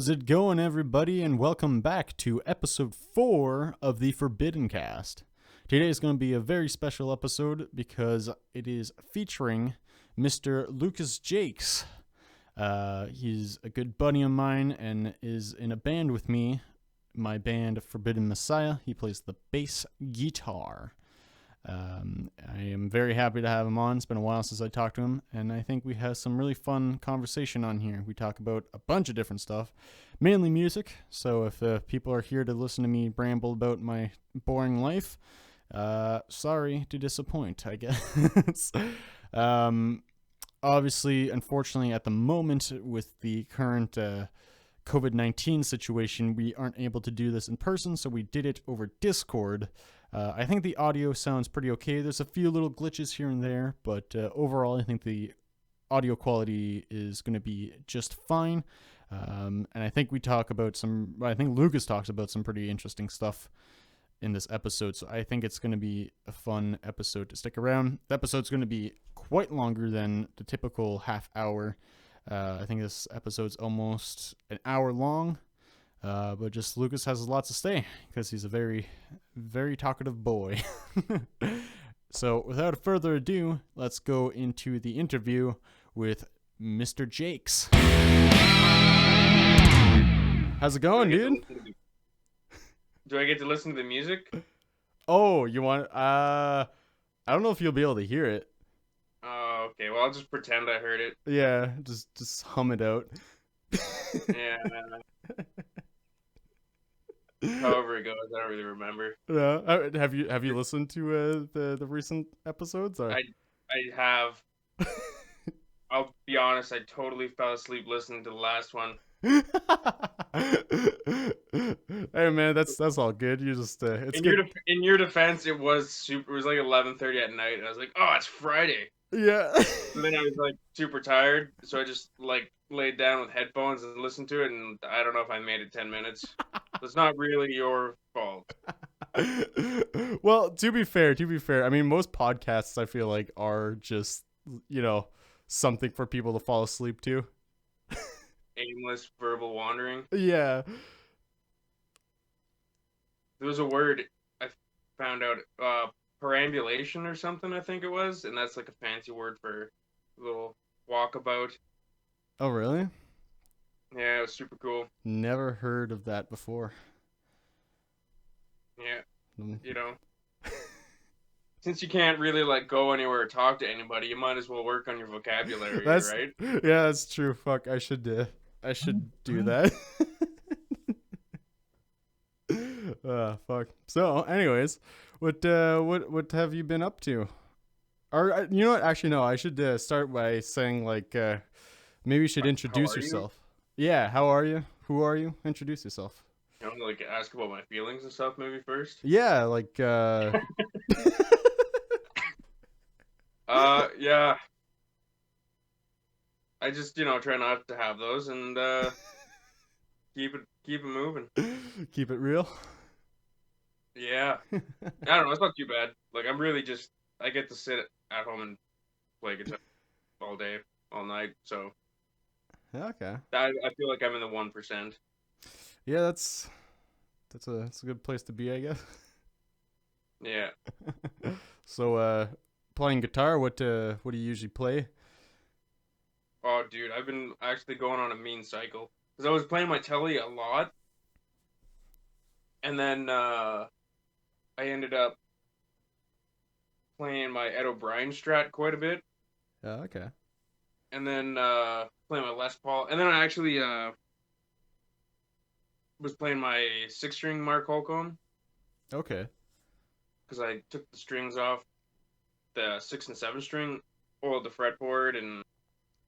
How's it going, everybody, and welcome back to episode 4 of the ForbiddenCast. Today is going to be a very special episode because it is featuring Mr. Lucas Jacques. He's a good buddy of mine and is in a band with me, my band Forbidden Messiah. He plays the bass guitar. I am very happy to have him on. It's been a while since I talked to him, and I think we have some really fun conversation on here. We talk about a bunch of different stuff, mainly music. So if people are here to listen to me bramble about my boring life, sorry to disappoint, I guess. Obviously, unfortunately, at the moment with the current COVID-19 situation, we aren't able to do this in person, so we did it over Discord. I think the audio sounds pretty okay. There's a few little glitches here and there, but overall I think the audio quality is going to be just fine. And I think I think Lucas talks about some pretty interesting stuff in this episode, so I think it's going to be a fun episode to stick around. The episode's going to be quite longer than the typical half hour. I think this episode's almost an hour long. But just Lucas has lots to say because he's a very, very talkative boy. So without further ado, let's go into the interview with Mr. Jacques. How's it going, dude? Do I get to listen to the music? Oh, you want? I don't know if you'll be able to hear it. Oh, okay. Well, I'll just pretend I heard it. Yeah, just hum it out. Yeah. However it goes, I don't really remember. Have you listened to the recent episodes? Or? I have. I'll be honest. I totally fell asleep listening to the last one. Hey man, that's all good. You just it's in your defense, it was like 11:30 at night, and I was like, oh, it's Friday. Yeah. And then I was like super tired, so I just like laid down with headphones and listened to it, and I don't know if I made it 10 minutes. It's not really your fault. Well, to be fair, I mean, most podcasts I feel like are just, something for people to fall asleep to. Aimless verbal wandering. Yeah. There was a word I found out, perambulation or something, I think it was, and that's like a fancy word for a little walkabout. Oh, really? Yeah, it was super cool. Never heard of that before. Yeah, since you can't really like go anywhere or talk to anybody, you might as well work on your vocabulary, right? Yeah, that's true. Fuck, I should do that. Fuck. So, anyways, what have you been up to? Or you know what? Actually, no. I should start by saying like maybe you should introduce yourself. Yeah. How are you? Who are you? Introduce yourself. You know, like ask about my feelings and stuff maybe first. Yeah. Like. Yeah. I just try not to have those and keep it moving. Keep it real. Yeah. I don't know. It's not too bad. Like I'm really I get to sit at home and play guitar all day, all night. So. Okay. I feel like I'm in the 1%. Yeah, that's a good place to be, I guess. Yeah. So, playing guitar, what do you usually play? Oh, dude, I've been actually going on a mean cycle because I was playing my telly a lot, and then I ended up playing my Ed O'Brien Strat quite a bit. Oh, okay. And then playing my Les Paul, and then I actually was playing my 6-string Mark Holcomb. Okay. Because I took the strings off the 6 and 7 string, oiled the fretboard, and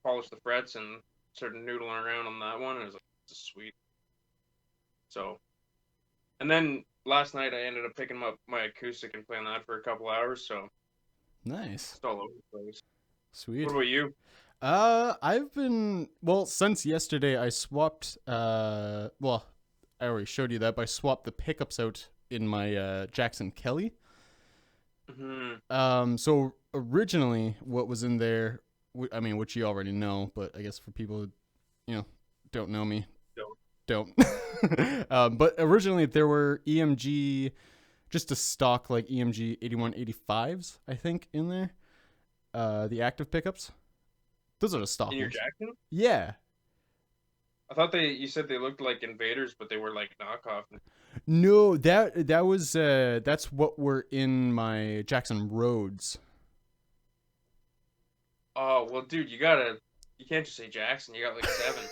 polished the frets, and started noodling around on that one. And it was like, this is sweet. So, and then last night I ended up picking up my acoustic and playing that for a couple hours. So, nice. It's all over the place. Sweet. What about you? I've been since yesterday. I swapped. I already showed you that, but I swapped the pickups out in my Jackson Kelly. Mm-hmm. So originally, what was in there? I mean, which you already know, but I guess for people who, don't know me, don't. But originally there were EMG, just a stock like EMG 8185s, I think, in there. The active pickups. Those are the stock In your ones. Jackson? Yeah. I thought you said they looked like Invaders, but they were like knockoff. No, that was that's what were in my Jackson Rhodes. Oh well, dude, you can't just say Jackson. You got like seven.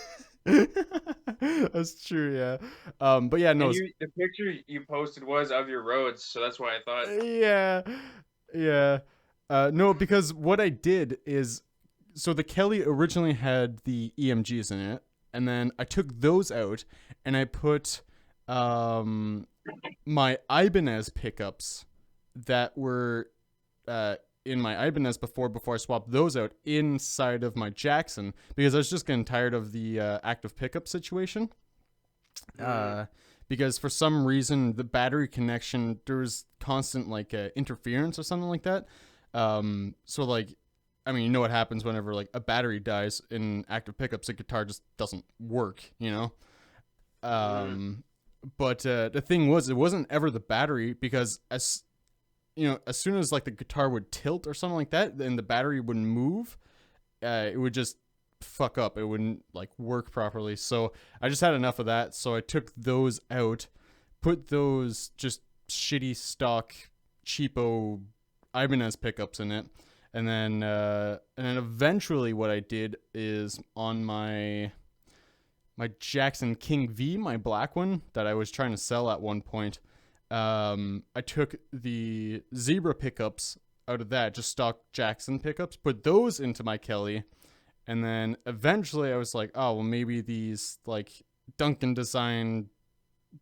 That's true, yeah. But yeah, no, And the picture you posted was of your roads, so that's why I thought. yeah, yeah. No, because what I did is, so the Kelly originally had the EMGs in it, and then I took those out, and I put my Ibanez pickups that were in my Ibanez before I swapped those out inside of my Jackson, because I was just getting tired of the active pickup situation. Because for some reason the battery connection, there was constant like interference or something like that. So like, I mean, you know what happens whenever like a battery dies in active pickups, the guitar just doesn't work, you know. But the thing was, it wasn't ever the battery, because as you know, as soon as like the guitar would tilt or something like that, then the battery wouldn't move. It would just fuck up. It wouldn't like work properly. So I just had enough of that. So I took those out, put those just shitty stock cheapo Ibanez pickups in it, and then eventually what I did is on my Jackson King V, my black one that I was trying to sell at one point. I took the Zebra pickups out of that, just stock Jackson pickups, put those into my Kelly, and then eventually I was like, oh, well, maybe these like Duncan design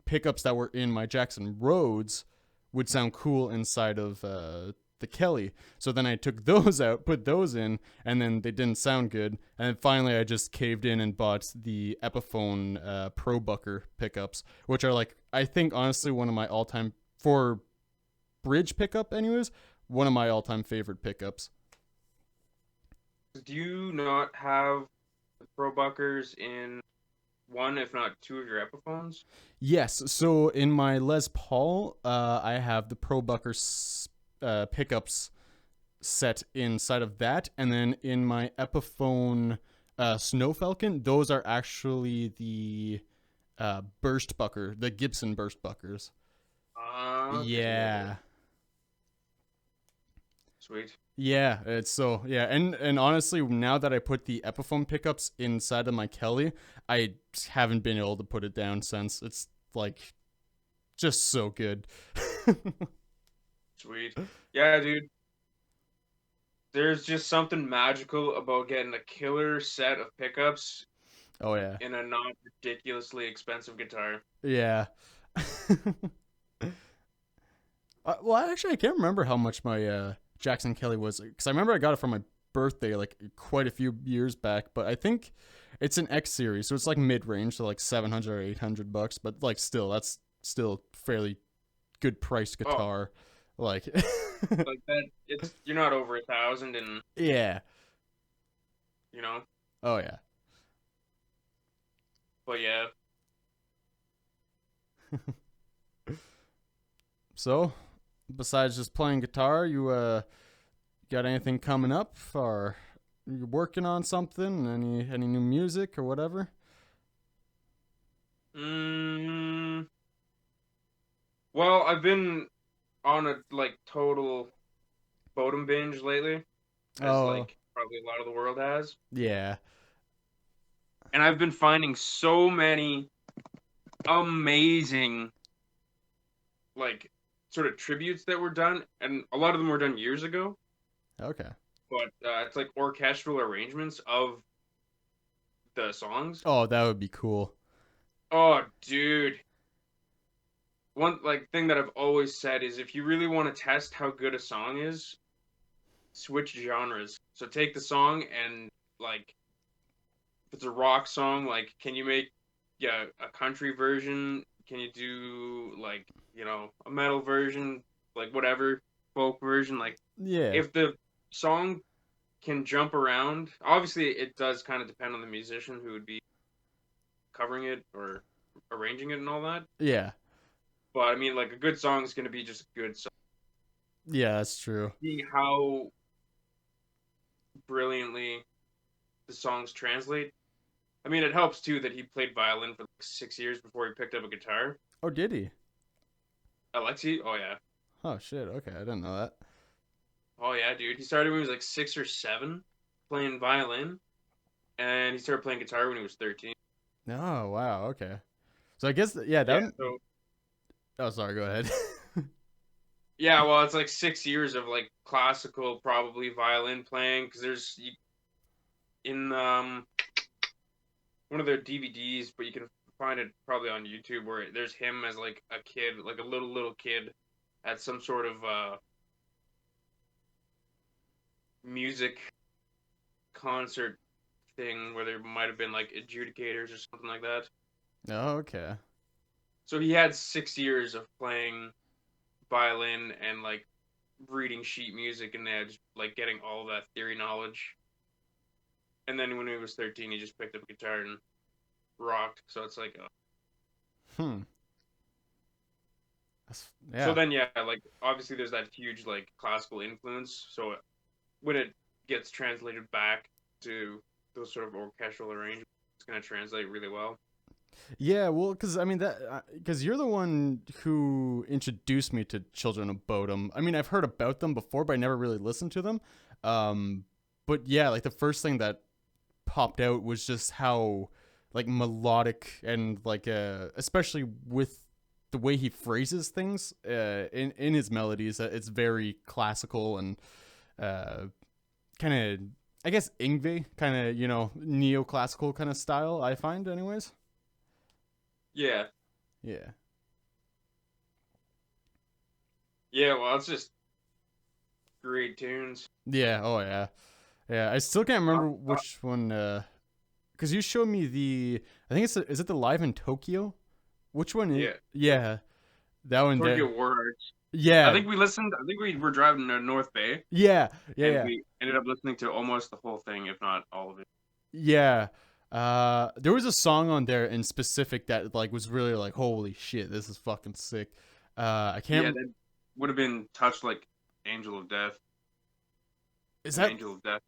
pickups that were in my Jackson Rhodes would sound cool inside of the Kelly. So then I took those out, put those in, and then they didn't sound good. And then finally I just caved in and bought the Epiphone Pro Bucker pickups, which are like, I think honestly one of my all-time, for bridge pickup anyways, one of my all-time favorite pickups. Do you not have the Pro Buckers in one, if not two, of your Epiphones? Yes, so in my Les Paul, I have the Pro Bucker pickups set inside of that, and then in my Epiphone Snow Falcon, those are actually the burst bucker, the Gibson burst buckers. Okay. Yeah. Sweet. Yeah, it's so yeah, and honestly, now that I put the Epiphone pickups inside of my Kelly, I haven't been able to put it down since. It's like just so good. Sweet. Yeah, dude. There's just something magical about getting a killer set of pickups Oh yeah. in a not ridiculously expensive guitar. Yeah. Well, actually, I can't remember how much my Jackson Kelly was, because I remember I got it for my birthday like quite a few years back. But I think it's an X series, so it's like mid range, so like 700 or $800. But like still, that's still fairly good priced Oh, guitar. Like, like that. You're not over 1,000, and yeah. you know. Oh yeah. But yeah, So, besides just playing guitar, you got anything coming up, or you working on something? Any new music or whatever? mm, well, I've been on a like total Bodum binge lately, as Oh, like probably a lot of the world has, yeah. and I've been finding so many amazing like sort of tributes that were done, and a lot of them were done years ago. Okay. But it's like orchestral arrangements of the songs. Oh, that would be cool. Oh, dude. One like thing that I've always said is if you really want to test how good a song is, switch genres. So take the song and like if it's a rock song, like can you make a country version? Can you do like, a metal version, like whatever, folk version, like Yeah. if the song can jump around, obviously it does kind of depend on the musician who would be covering it or arranging it and all that. Yeah. But I mean, like a good song is gonna be just a good song. Yeah, that's true. Seeing how brilliantly the songs translate. I mean, it helps too that he played violin for like 6 years before he picked up a guitar. Oh, did he? Alexi, oh yeah, Oh shit. Okay, I didn't know that. oh yeah, dude. He started when he was like 6 or 7, playing violin, and he started playing guitar when he was 13. Oh wow. Okay. So I guess yeah. Yeah, That. so Oh, sorry. Go ahead. yeah, well, it's like 6 years of like classical, probably violin playing, because in one of their DVDs, but you can find it probably on YouTube, where there's him as like a kid, like a little kid, at some sort of music concert thing where there might have been like adjudicators or something like that. Oh, okay. So he had 6 years of playing violin and like reading sheet music and just like getting all that theory knowledge. And then when he was 13, he just picked up a guitar and rocked. So it's like, Hmm. so Yeah. then yeah, like obviously there's that huge like classical influence. So when it gets translated back to those sort of orchestral arrangements, it's gonna translate really well. Yeah, well, because I mean because you're the one who introduced me to Children of Bodom. I mean, I've heard about them before, but I never really listened to them. Um, but yeah, like the first thing that popped out was just how like melodic and like especially with the way he phrases things in his melodies, it's very classical and uh, kind of I guess Ingve kind of neoclassical kind of style. I find, anyways. Yeah, Yeah. yeah. Well, it's just great tunes. Yeah. Oh yeah. Yeah. I still can't Uh, remember uh, which one. Because you showed me the. I think is it the Live in Tokyo? Which one is? yeah, Yeah, that one Tokyo there. War Hearts. I Yeah. think we listened. I think we were driving to North Bay, Yeah. Yeah. and Yeah. we ended up listening to almost the whole thing, if not all of it. Yeah. There was a song on there in specific that like was really like, holy shit, this is fucking sick. I Yeah, can't. that would have been touched like Angel of Death, Is an that? Angel of Death.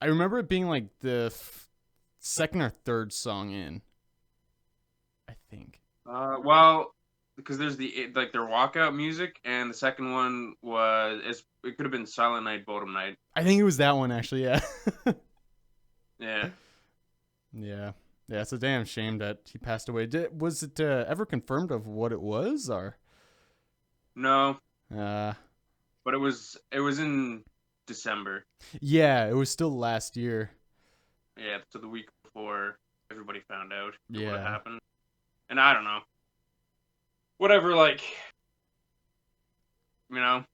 I remember it being like the second or third song in. I think. Well, because there's the like their walkout music, and the second one it could have been Silent Night, Bottom Night. I think it was that one actually. Yeah. Yeah. Yeah. Yeah, it's a damn shame that he passed away. Was it ever confirmed of what it was, or? No, Uh, but it was in December. yeah, it was still last year. Yeah, so the week before everybody found out what had Yeah. happened. And I don't know. Whatever, like, you know,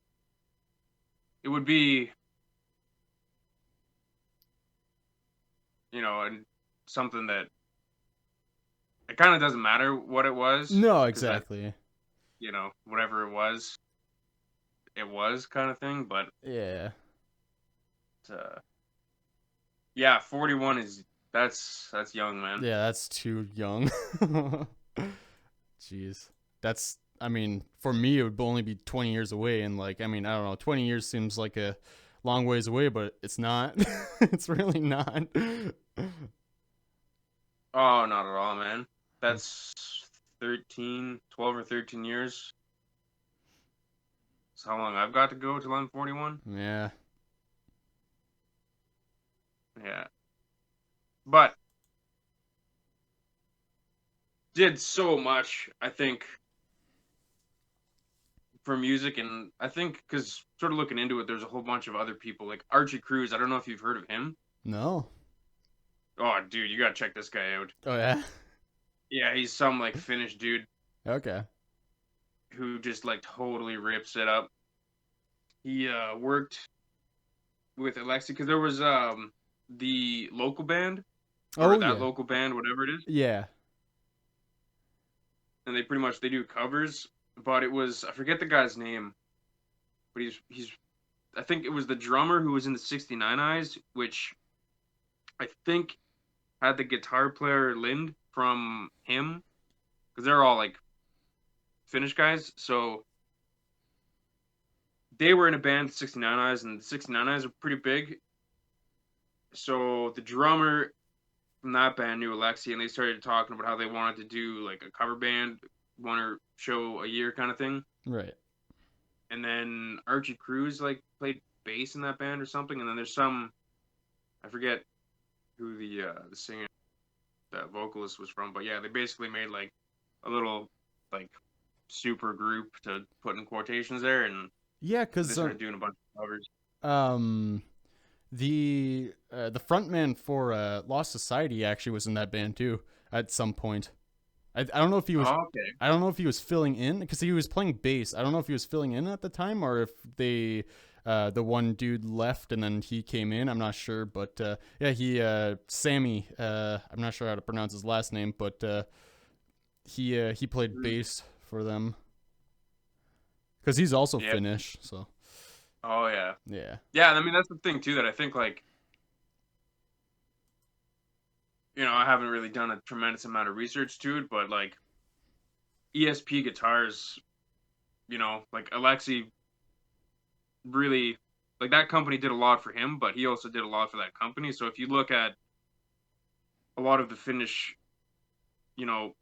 it would be, and something that it kind of doesn't matter what it was, No, because that, exactly. whatever it was kind of thing. But Yeah. uh, yeah, 41 that's young, man. Yeah, that's too young. Jeez. That's I mean, for me it would only be 20 years away, and like I mean, I don't know, 20 years seems like a long ways away, but it's not. It's really not. Oh, not at all, man. That's 12 or 13 years. That's how long I've got to go till I'm 41. Yeah. Yeah. But did so much, I think, for music. And I think because sort of looking into it, there's a whole bunch of other people like Archie Cruz. I don't know if you've heard of him. No. Oh, dude, you gotta check this guy out. Oh yeah. Yeah, he's some like Finnish dude Okay. who just like totally rips it up. He worked with Alexi because there was the local band, or Oh that yeah. local band, whatever it is, Yeah. and they do covers. But it was, I forget the guy's name, but he's I think it was the drummer who was in the 69 Eyes, which I think had the guitar player Lind from him because they're all like Finnish guys. So they were in a band, 69 Eyes, and the 69 Eyes are pretty big. So the drummer from that band knew Alexi, and they started talking about how they wanted to do like a cover band, one or show a year kind of thing. Right. And then Archie Cruz like played bass in that band or something. And then there's some, I forget who the singer, the vocalist was from, but yeah, they basically made like a little like super group to put in quotations there, and Yeah, they because started doing a bunch of covers. the frontman for Lost Society actually was in that band too at some point. I don't know if he was. Oh, okay. I don't know if he was filling in because he was playing bass. I don't know if he was filling in at the time or if the one dude left and then he came in. I'm not sure, but yeah, he Sammy. I'm not sure how to pronounce his last name, but he played bass for them because he's also Finnish. So. Oh yeah. Yeah. Yeah, I mean that's the thing too that I think like, I haven't really done a tremendous amount of research to it, but like ESP Guitars, like Alexi really, like that company did a lot for him, but he also did a lot for that company. So if you look at a lot of the Finnish,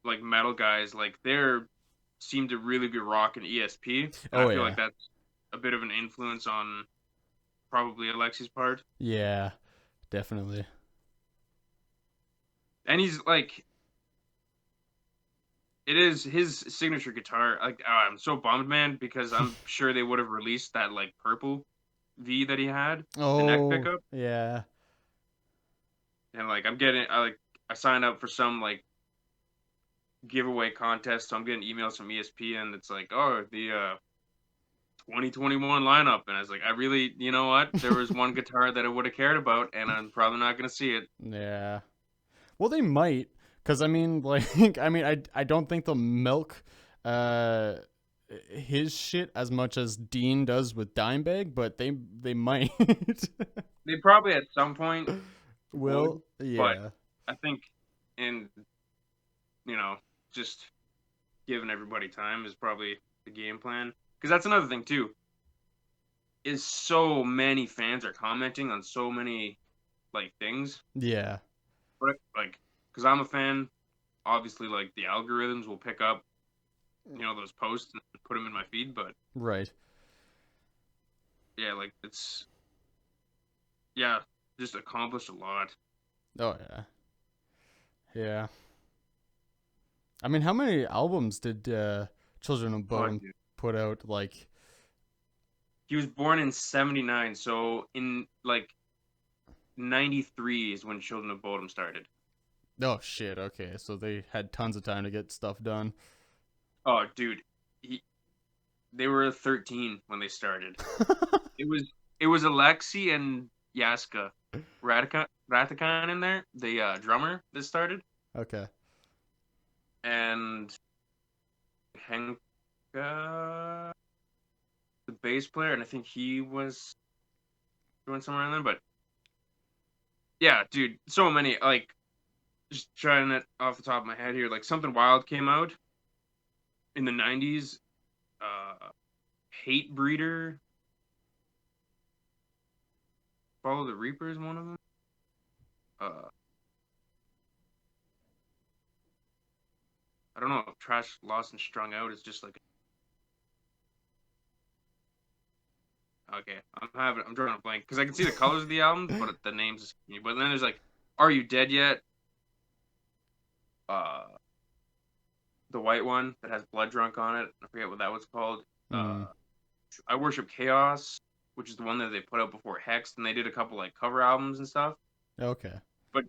like metal guys, like they're seem to really be rocking ESP. And I feel like that's a bit of an influence on probably Alexi's part. Yeah, definitely. And he's like, it is his signature guitar. Like, I'm so bummed, man, because I'm sure they would have released that like purple V that he had, the neck pickup. Yeah. And like, I signed up for some like giveaway contest, so I'm getting emails from ESPN. It's like, oh, the 2021 lineup, and I was like, I really, you know what? There was one guitar that I would have cared about, and I'm probably not gonna see it. Yeah. Well, they might, because I mean, like, I don't think they'll milk his shit as much as Dean does with Dimebag, but they might. They probably at some point will. Yeah. But I think in just giving everybody time is probably the game plan. Because that's another thing too. Is so many fans are commenting on so many like things. Yeah. But like, because I'm a fan, obviously like the algorithms will pick up, those posts and put them in my feed. But right. Yeah, like it's just accomplished a lot. Oh yeah. Yeah. I mean, how many albums did Children of Bodom put out? Like, he was born in 79, so in like 93 is when Children of Bodom started. Oh shit! Okay, so they had tons of time to get stuff done. Oh, dude, they were 13 when they started. It was Alexi and Jacques Ratikan in there, the drummer that started. Okay. And Henka, the bass player, and I think he was doing somewhere in there. But yeah, dude, so many. Like, just trying it off the top of my head here, like Something Wild came out in the 90s. Hate Breeder, Follow the Reaper is one of them. I don't know if Trash Lost and Strung Out is just like. Okay, I'm drawing a blank because I can see the colors of the album, but the names. But then there's like, Are You Dead Yet? The white one that has Blood Drunk on it. I forget what that was called. I Worship Chaos, which is the one that they put out before Hex, and they did a couple like cover albums and stuff. Okay. But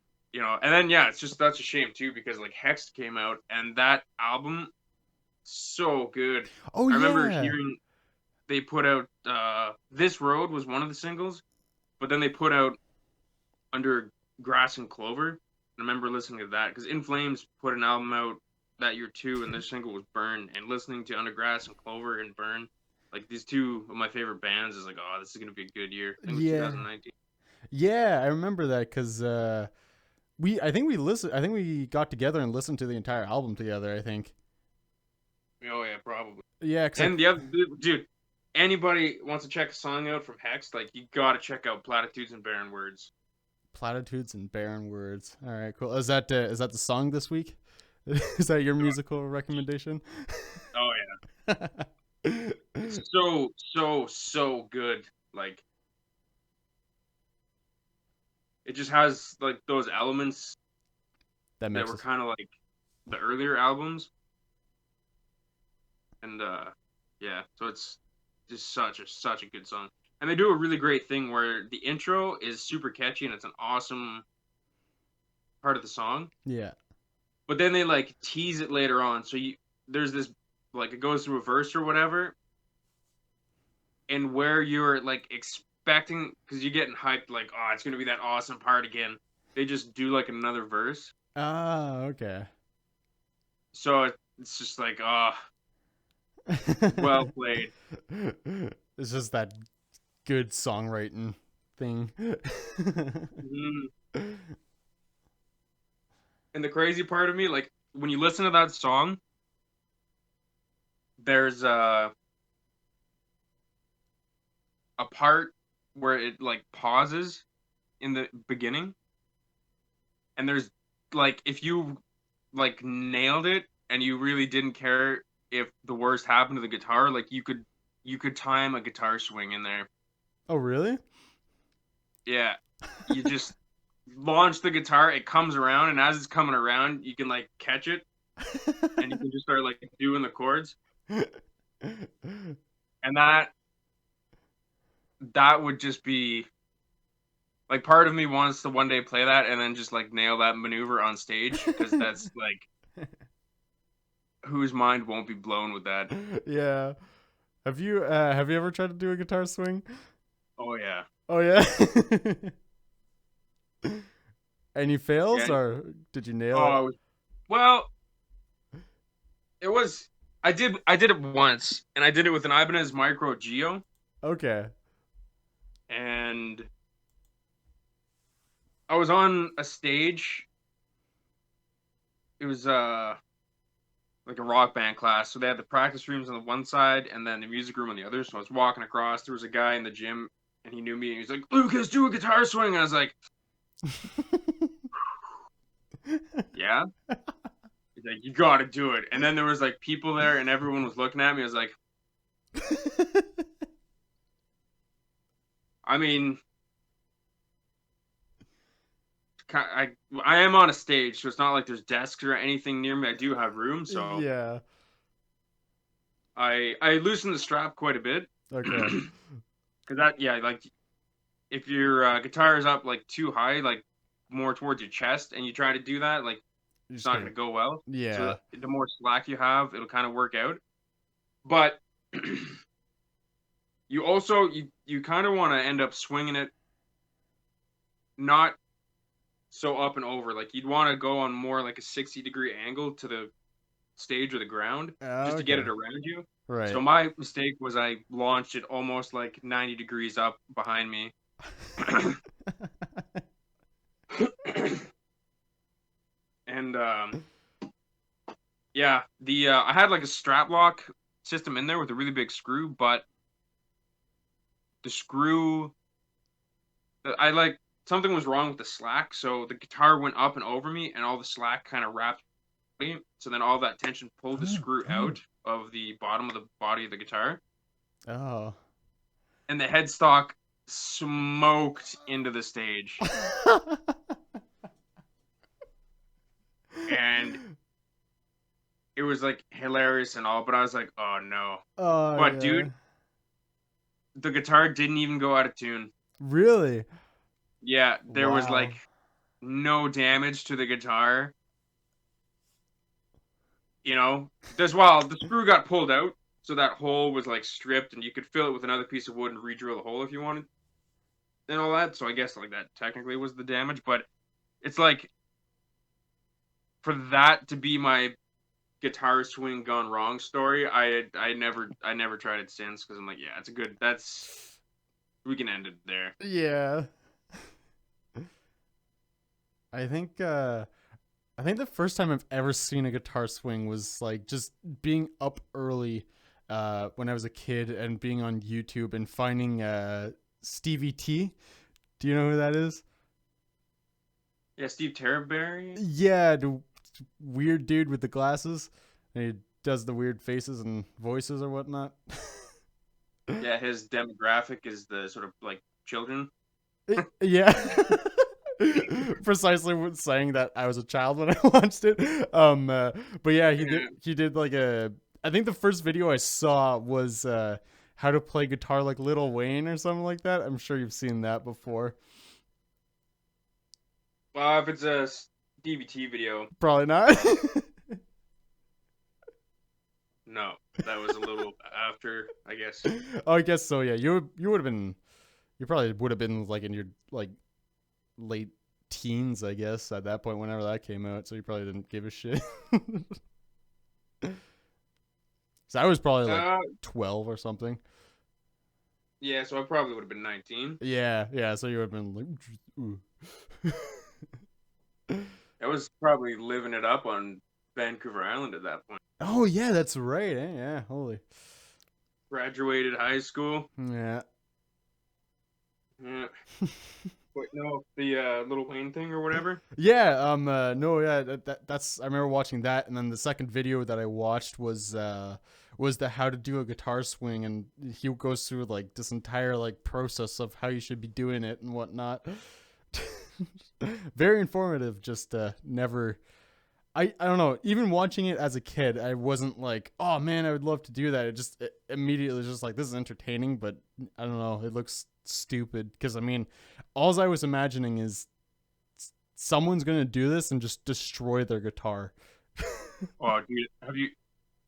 and then it's just that's a shame too because like Hex came out and that album so good. Oh yeah. I remember hearing they put out This Road was one of the singles, but then they put out Under Grass and Clover. And I remember listening to that because In Flames put an album out that year too, and their single was Burn. And listening to Under Grass and Clover and Burn, like these two of my favorite bands, is like, oh, this is gonna be a good year. I think it was 2019. Yeah, I remember that because I think we got together and listened to the entire album together. I think. Oh yeah, probably. Yeah, cause And the other dude, anybody wants to check a song out from Hex, like you gotta check out Platitudes and Barren Words. Platitudes and barren words. All right, cool. Is that the song this week? Is that your musical recommendation? Oh yeah, it's so good. Like it just has like those elements That that makes were us. kind of like the earlier albums, and yeah, so it's just such a good song. And they do a really great thing where the intro is super catchy and it's an awesome part of the song, Yeah. but then they like tease it later on. So there's this like it goes through a verse or whatever, and where you're like expecting because you're getting hyped like oh it's gonna be that awesome part again. They just do like another verse, Ah, okay. so it's just like oh well played. It's just that good songwriting thing. Mhm. And the crazy part of me, like when you listen to that song, there's a part where it like pauses in the beginning, and there's like if you like nailed it and you really didn't care if the worst happened to the guitar, like you could time a guitar swing in there. Oh, really? Yeah, you just launch the guitar, it comes around, and as it's coming around, you can like catch it, and you can just start like doing the chords, and that would just be like part of me wants to one day play that and then just like nail that maneuver on stage because that's like whose mind won't be blown with that. Yeah. Have you ever tried to do a guitar swing? Oh yeah, Oh yeah. Any fails yeah. or did you nail it? Oh well, it was. I did it once, and I did it with an Ibanez Micro Geo, Okay. and I was on a stage. It was like a rock band class, so they had the practice rooms on the one side and then the music room on the other. So I was walking across. There was a guy in the gym, and he knew me, and he was like, "Lucas, do a guitar swing." And I was like, "Yeah." He's like, "You got to do it." And then there was like people there, and everyone was looking at me. I was like, I mean, I am on a stage, so it's not like there's desks or anything near me. I do have room, so Yeah. I loosened the strap quite a bit Okay. because that yeah like if your guitar is up like too high like more towards your chest and you try to do that like You it's just not gotta. going to go well. So Yeah. the more slack you have, it'll kind of work out. But you also you kind of want to end up swinging it not so up and over. Like you'd want to go on more like a 60-degree angle to the stage or the ground just to get Okay. it around you. So Right. my mistake was I launched it almost like 90 degrees up behind me. And yeah, the I had like a strap lock system in there with a really big screw, but the screw I like something was wrong with the slack, so the guitar went up and over me, and all the slack kind of wrapped me. So then all that tension pulled the screw out of the bottom of the body of the guitar, Oh. and the headstock smoked into the stage. And it was like hilarious and all, but I was like, oh no. Oh But yeah. dude, the guitar didn't even go out of tune. Really? Yeah, there was like Wow. no damage to the guitar. You know, as well, the screw got pulled out, so that hole was like stripped, and you could fill it with another piece of wood and re-drill the hole if you wanted, and all that. So I guess like that technically was the damage, but it's like for that to be my guitar swing gone wrong story, I never tried it since because I'm like, yeah, it's a good. That's we can end it there. Yeah. I think I think the first time I've ever seen a guitar swing was like just being up early when I was a kid and being on YouTube and finding Stevie T. Do you know who that is? Yeah, Steve Terberry. Yeah, the weird dude with the glasses. And he does the weird faces and voices or whatnot. Yeah, his demographic is the sort of like children. Yeah. Precisely saying that I was a child when I watched it. But yeah, he did like a I think the first video I saw was how to play guitar like Lil Wayne or something like that. I'm sure you've seen that before. Well, if it's a DVT video, Probably not. no, that was a little after, I guess. Oh, I guess so. Yeah, you would have been you probably would have been like in your like late teens, I guess, at that point whenever that came out. So you probably didn't give a shit. So I was probably like Uh, 12 or something. yeah, so I probably would have been 19. Yeah, yeah. So you would have been like, ooh. I was probably living it up on Vancouver Island at that point. Oh yeah, that's right. Yeah, holy. Graduated high school. Yeah. Yeah. Wait, no, the Little Wayne thing or whatever. Yeah. No. Yeah. That's. I remember watching that, and then the second video that I watched was the how to do a guitar swing, and he goes through like this entire like process of how you should be doing it and whatnot. Very informative. Just never. I don't know. Even watching it as a kid, I wasn't like, oh man, I would love to do that. It immediately was just like, this is entertaining, but I don't know. It looks stupid because I mean, all I was imagining is someone's gonna do this and just destroy their guitar. Oh, dude,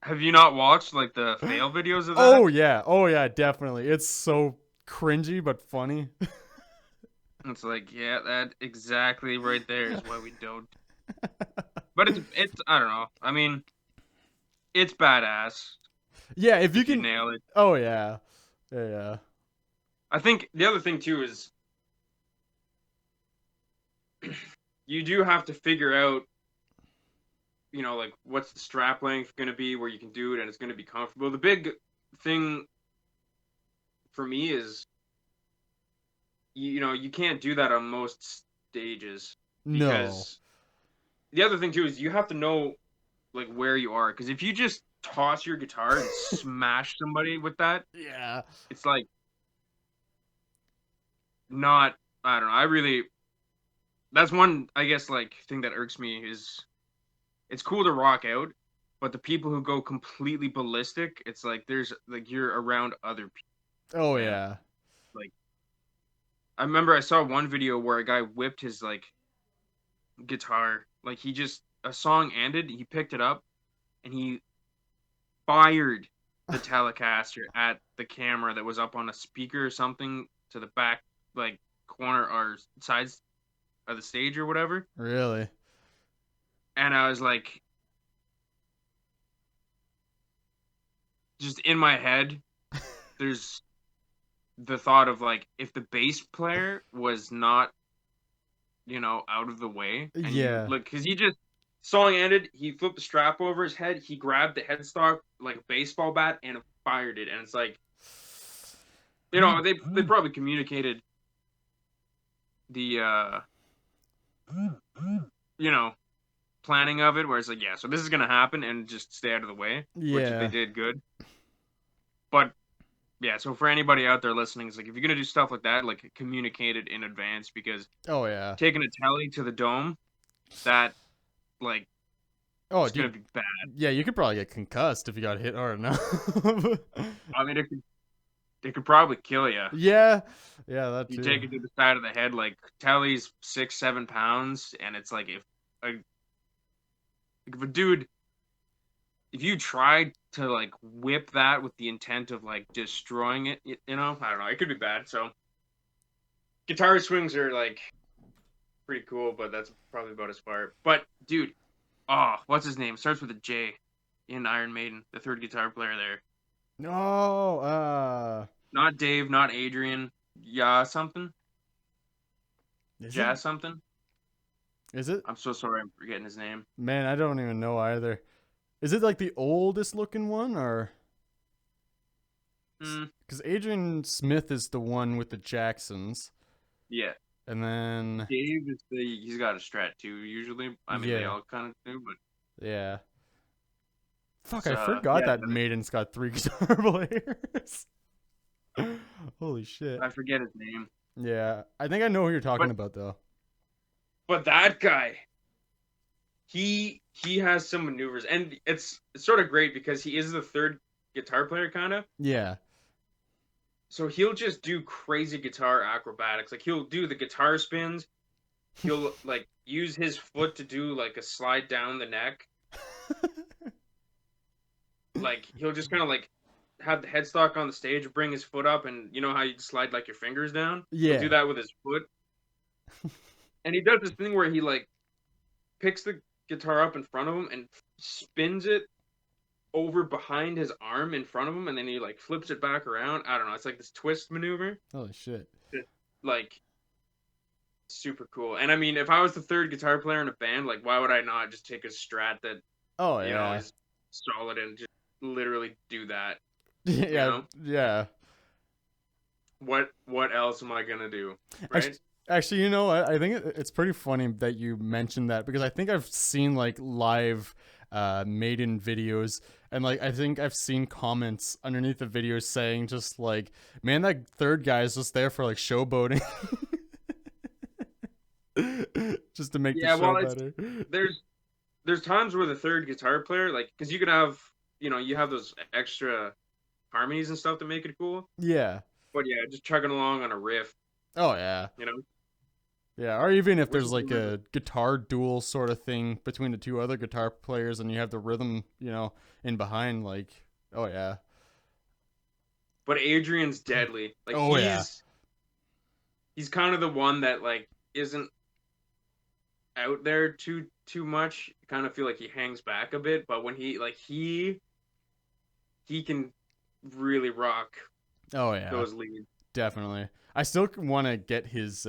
have you not watched like the fail videos of that? Oh yeah, definitely. It's so cringy but funny. It's like, yeah, that exactly right there is why we don't. But it's I don't know. I mean, it's badass Yeah, if you if you can. nail it. Oh yeah, yeah. I think the other thing too is you do have to figure out, like what's the strap length going to be, where you can do it, and it's going to be comfortable. The big thing for me is, you can't do that on most stages No. because the other thing too is you have to know like where you are, because if you just toss your guitar and smash somebody with that, Yeah. it's like not. I don't know. I really. That's one, I guess, like thing that irks me is it's cool to rock out, but the people who go completely ballistic, it's like there's like you're around other people. Oh And yeah. like I remember I saw one video where a guy whipped his like guitar, like he just a song ended, he picked it up and he fired the Telecaster at the camera that was up on a speaker or something to the back like corner or sides of the stage or whatever. Really. And I was like, just in my head, there's the thought of like if the bass player was not, out of the way, and you Yeah. look, because he just song ended, he flipped the strap over his head, he grabbed the headstock like a baseball bat and fired it, and it's like, they probably communicated the planning of it, where it's like, yeah, so this is gonna happen, and just stay out of the way, which they Yeah. did good. But yeah, so for anybody out there listening, it's like if you're gonna do stuff like that, like communicate it in advance, because Oh yeah. taking a telly to the dome, that like Oh it's gonna dude. be bad. Yeah, you could probably get concussed if you got hit hard enough. I mean, it could probably kill you. Yeah. Yeah, that You too. take it to the side of the head, like telly's 6-7 pounds, and it's like if a dude, if you tried to like whip that with the intent of like destroying it, I don't know, it could be bad. So guitar swings are like pretty cool, but that's probably about as far. But dude, what's his name? Starts with a J in Iron Maiden, the third guitar player there. No, Not Dave, not Adrian. Yeah, something. is it? Jazz something. Is it? I'm so sorry, I'm forgetting his name. Man, I don't even know either. Is it like the oldest looking one, or Hmm. because Adrian Smith is the one with the Jacksons, Yeah. and then Dave is he's got a Strat too. Usually, I mean they yeah, all kind of do, but yeah. Fuck, it's I forgot yeah, that Maiden's got 3 guitar players. Holy shit. I forget his name. Yeah, I think I know who you're talking But about though. that guy, he has some maneuvers, and it's sort of great because he is the third guitar player kind of. Yeah. So he'll just do crazy guitar acrobatics. Like he'll do the guitar spins. He'll like use his foot to do like a slide down the neck. Like he'll just kind of like have the headstock on the stage, bring his foot up, and you know how you slide like your fingers down. He'll do Yeah. that with his foot, and he does this thing where he like picks the guitar up in front of him and spins it over behind his arm in front of him, and then he like flips it back around. I don't know. It's like this twist maneuver. Holy shit. It's, like super cool. And I mean, if I was the third guitar player in a band, like why would I not just take a Strat that Oh you know yeah. is solid and just literally do that? You Yeah, know yeah. what else am I gonna do, Actually, right? actually, you know what? I think it's pretty funny that you mentioned that because I think I've seen like live Maiden videos, and like I think I've seen comments underneath the videos saying just like, man, that third guy is just there for like showboating. Just to make the Yeah, show well, it's better. there's there's times where the third guitar player, like, because you could have, you have those extra harmonies and stuff to make it cool. Yeah. But yeah, just chugging along on a riff, Oh yeah. you know, Yeah, or even if which there's is like really, a guitar duel sort of thing between the two other guitar players and you have the rhythm, in behind, like, oh yeah. but Adrian's deadly. Like Oh yeah. he's kind of the one that like isn't out there too much. Kind of feel like he hangs back a bit, but when he can really rock Oh yeah. those leads. Definitely. I still want to get his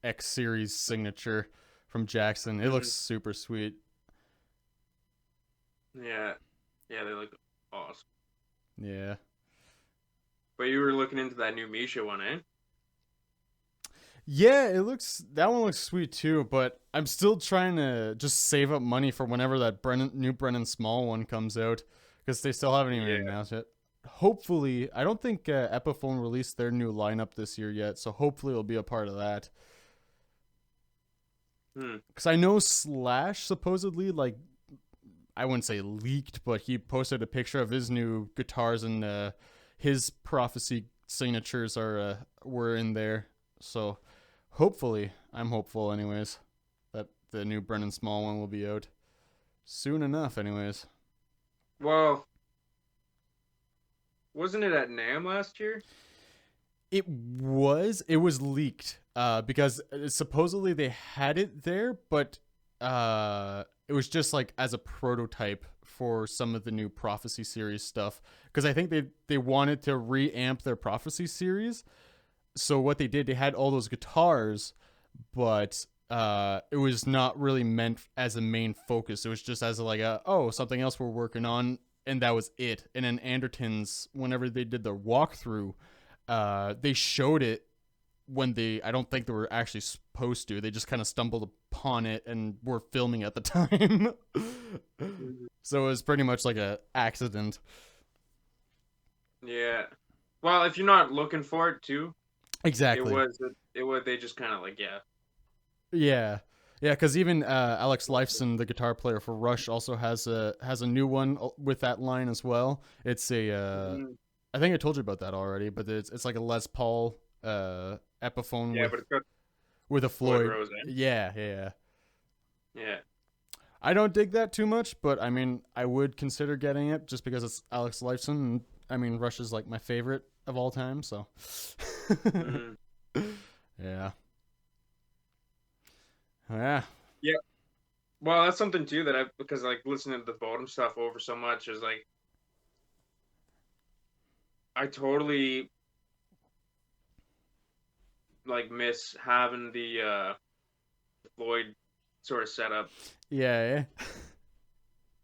X series signature from Jackson. It looks Hmm. super sweet. Yeah, yeah, they look awesome. Yeah. But you were looking into that new Misha one, eh? Yeah, that one looks sweet too, but I'm still trying to just save up money for whenever that new Brennan Small one comes out because they still haven't even Yeah. announced it. Hopefully, I don't think Epiphone released their new lineup this year yet, so hopefully it'll be a part of that. Hmm. Because I know Slash supposedly, like, I wouldn't say leaked, but he posted a picture of his new guitars and his prophecy signatures were in there. So hopefully, I'm hopeful, anyways, that the new Brennan Small one will be out soon enough, anyways. Well, wasn't it at NAMM last year? It was leaked because supposedly they had it there, but it was just like as a prototype for some of the new Prophecy series stuff because I think they wanted to reamp their Prophecy series. So what they did, they had all those guitars, but it was not really meant as a main focus. It was just as like something else we're working on, and that was it. And then Anderton's, whenever they did the walkthrough, they showed it when I don't think they were actually supposed to. They just kind of stumbled upon it and were filming at the time. Mhm. So it was pretty much like a accident. Yeah. Well, if you're not looking for it too, Exactly. it was they just kind of like yeah. Yeah. Yeah, because even Alex Lifeson, the guitar player for Rush, also has a new one with that line as well. It's a Mhm. I think I told you about that already, but it's like a Les Paul Epiphone Yeah, but it's got with a Floyd Floyd. Rose, eh? Yeah, yeah. Yeah. I don't dig that too much, but I mean, I would consider getting it just because it's Alex Lifeson. And, I mean, Rush is like my favorite of all time, so Mhm. yeah, yeah, Yeah. Well, that's something too that I because like listening to the Bodum stuff over so much is like I totally like miss having the Floyd sort of setup. Yeah.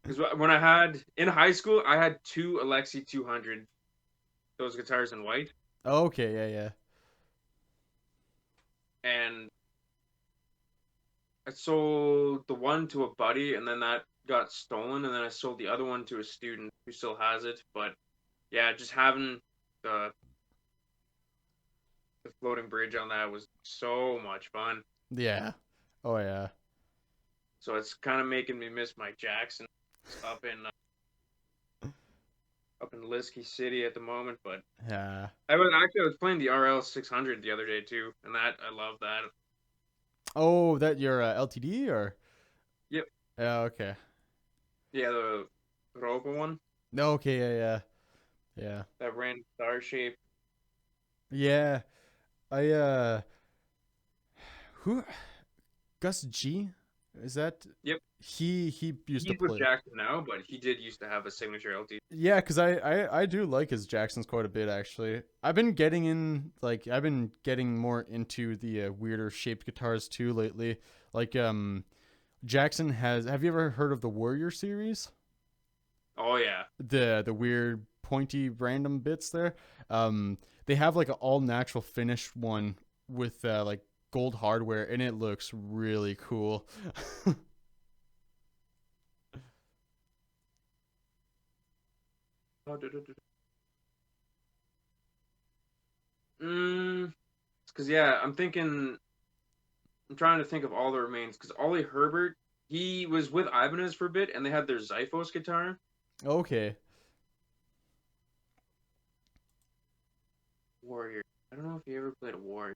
Because when I had in high school, I had two Alexi 200, those guitars in white, Okay. Yeah. and I sold the one to a buddy, and then that got stolen, and then I sold the other one to a student who still has it. But yeah, just having the the floating bridge on that was so much fun. Yeah. Oh yeah. So it's kind of making me miss my Jackson up in up in Liskey City at the moment. But Yeah. I was playing the RL 600 the other day too, and that I love that. Oh, that your LTD or? Yep. Yeah. Okay. Yeah, the Robo one Okay. Yeah. that ran star shape. Yeah. I who Gus G? Is that Yep. he used to He's with play? Jackson now, but he did used to have a signature LT. Yeah, because I do like his Jacksons quite a bit actually. I've been getting more into the weirder shaped guitars too lately. Like Jackson has. Have you ever heard of the Warrior series? Oh yeah. The weird pointy random bits there. They have like an all natural finished one with like gold hardware, and it looks really cool. Because yeah, I'm trying to think of all the remains. Because Ollie Herbert, he was with Ibanez for a bit, and they had their Xiphos guitar. Okay. Warrior. I don't know if he ever played a Warrior.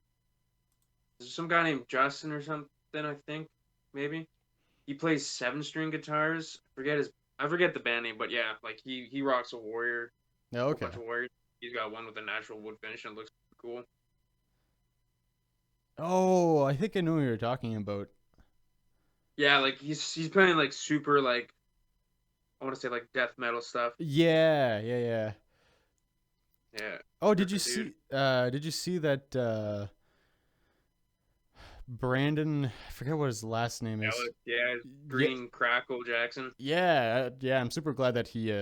There's some guy named Justin or something. I think maybe he plays 7-string guitars. I forget the band name, but yeah, like he rocks a Warrior, Yeah. a whole Okay. bunch of Warriors. He's got one with a natural wood finish, and it looks cool. Oh, I think I know what you're talking about. Yeah, like he's playing like super like I want to say like death metal stuff. Yeah. Yeah, Oh, ripper dude. did you see that Brandon, I forget what his last name is. Alex, yeah, Yeah, Green Crackle Jackson. yeah, I'm super glad that he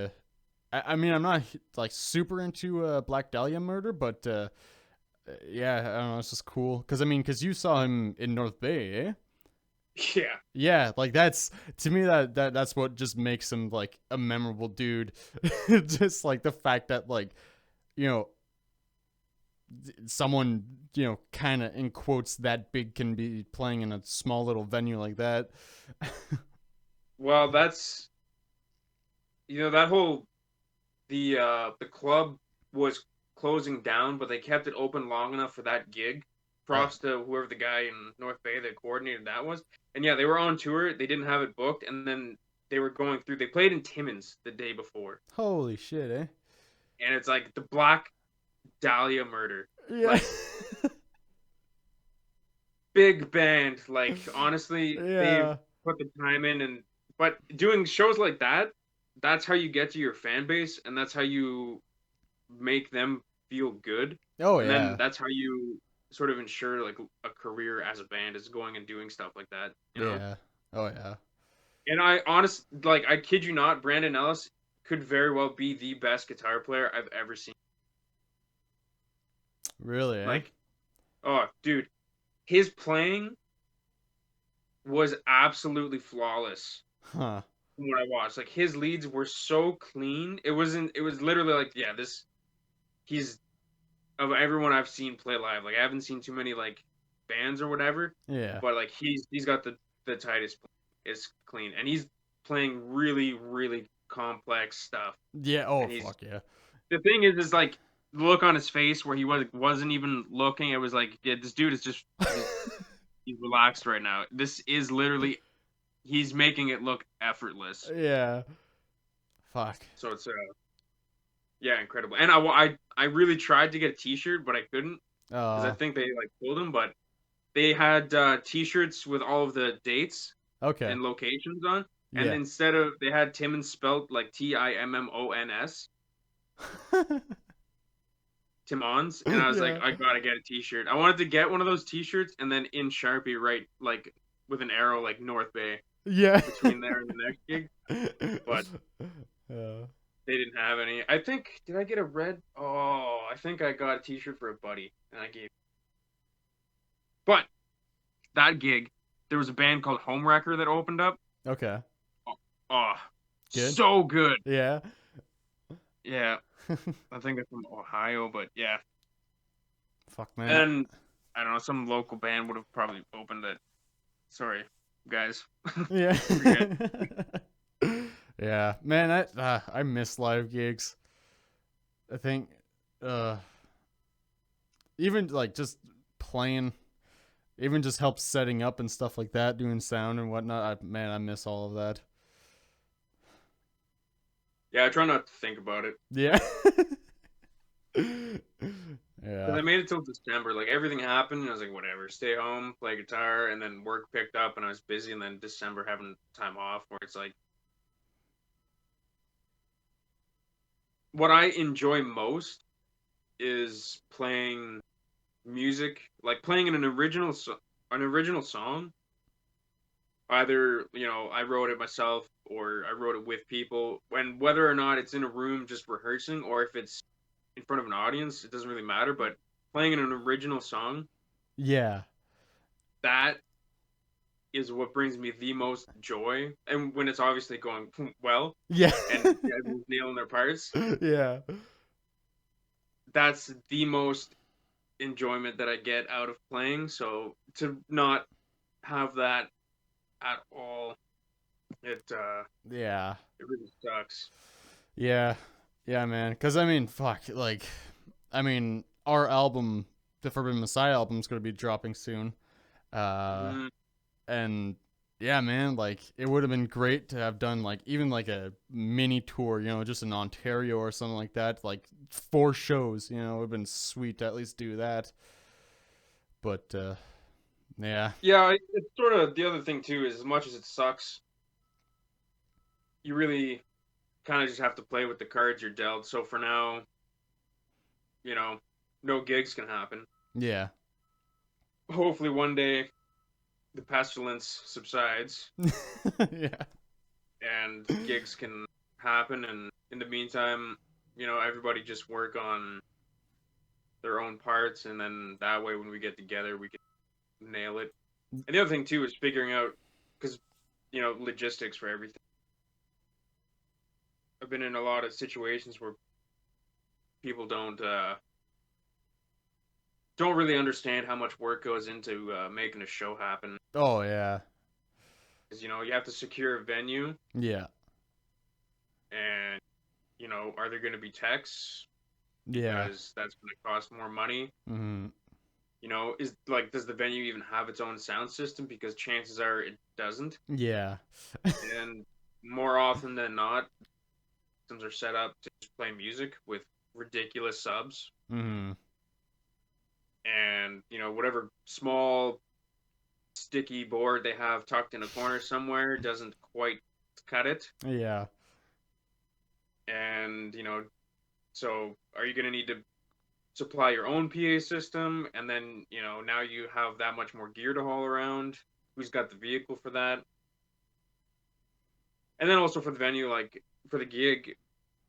I mean, I'm not like super into Black Dahlia murder, but yeah, I don't know, it's just cool cuz I mean, cuz you saw him in North Bay, eh? Yeah. Yeah, like that's to me that's what just makes him like a memorable dude. Just like the fact that like, you know, someone, kind of in quotes that big can be playing in a small little venue like that. Well, that's that whole the club was closing down, but they kept it open long enough for that gig. Oh, Props to whoever the guy in North Bay that coordinated that was. And yeah, they were on tour. They didn't have it booked, and then they were going through. They played in Timmins the day before, holy shit, eh? and it's like the Black Dahlia murder. Yeah. Like big band. Like honestly, they've Yeah. put the time in, and but doing shows like that, that's how you get to your fan base, and that's how you make them feel good, Oh and then yeah. that's how you sort of ensure like a career as a band is going and doing stuff like that, you know. Yeah. Oh yeah. And I kid you not, Brandon Ellis could very well be the best guitar player I've ever seen. Really, eh? Like, oh, dude, his playing was absolutely flawless Huh. from what I watched. Like his leads were so clean. It wasn't. It was literally like, yeah, this. He's of everyone I've seen play live. Like I haven't seen too many like bands or whatever, Yeah. but like he's got the tightest. It's clean, and he's playing really complex stuff. Yeah. Oh And he's fuck yeah. the thing is like the look on his face where he wasn't even looking. It was like, yeah, this dude is just he's relaxed right now. This is literally he's making it look effortless. Yeah. Fuck. So it's yeah, incredible. And I really tried to get a T-shirt, but I couldn't because I Oh. think they like pulled them. But they had T-shirts with all of the dates Okay. and locations on, and Yeah. instead of they had Timmons spelt like Timmons, Timmons, and I was like, Yeah. I gotta get a T-shirt. I wanted to get one of those T-shirts and then in Sharpie write like with an arrow like North Bay Yeah. between there and the next gig, but Yeah. they didn't have any. I think, did I get a red? Oh, I think I got a T-shirt for a buddy, and I gave. But that gig, there was a band called Homewrecker that opened up. Okay. Oh, Good. so good. Yeah. Yeah, I think they're from Ohio, but yeah. Fuck, man. And I don't know, some local band would have probably opened it. Sorry, guys. Yeah. Forget. Yeah, man. I miss live gigs. I think, uh, even like just playing, even just helps setting up and stuff like that, doing sound and whatnot. I miss all of that. Yeah, I try not to think about it. Yeah. Because Yeah. I made it till December. Like, everything happened, and I was like, whatever, stay home, play guitar, and then work picked up, and I was busy, and then December having time off, where it's like, what I enjoy most is playing music, like playing an original song. Either, I wrote it myself or I wrote it with people. And whether or not it's in a room just rehearsing or if it's in front of an audience, it doesn't really matter. But playing an original song, Yeah. that is what brings me the most joy. And when it's obviously going well Yeah. and everyone's nailing their parts, Yeah. that's the most enjoyment that I get out of playing. So to not have that at all, it Yeah. it really sucks. Yeah. Yeah, man. Because, I mean, fuck. Like, I mean, our album, the Forbidden Messiah album, is going to be dropping soon. Uh, Mhm. and yeah, man, like, it would have been great to have done, like, even like a mini tour, just in Ontario or something like that. Like, 4 shows, it would have been sweet to at least do that. But, yeah. Yeah, it's sort of the other thing too is as much as it sucks, you really kind of just have to play with the cards you're dealt. So for now, you know, no gigs can happen. Yeah. Hopefully one day the pestilence subsides Yeah. and gigs can happen. And in the meantime, everybody just work on their own parts, and then that way when we get together, we can nail it. And the other thing too is figuring out, because logistics for everything. I've been in a lot of situations where people don't really understand how much work goes into making a show happen. Oh, yeah. Because you have to secure a venue, Yeah. and are there going to be techs? Yeah. Because that's going to cost more money. Mm-hmm. Is like, does the venue even have its own sound system? Because chances are it doesn't. Yeah. And more often than not, systems are set up to just play music with ridiculous subs. Mm-hmm. And whatever small sticky board they have tucked in a corner somewhere doesn't quite cut it. Yeah. And so are you going to need to supply your own PA system? And then now you have that much more gear to haul around. Who's got the vehicle for that? And then also for the venue, like for the gig,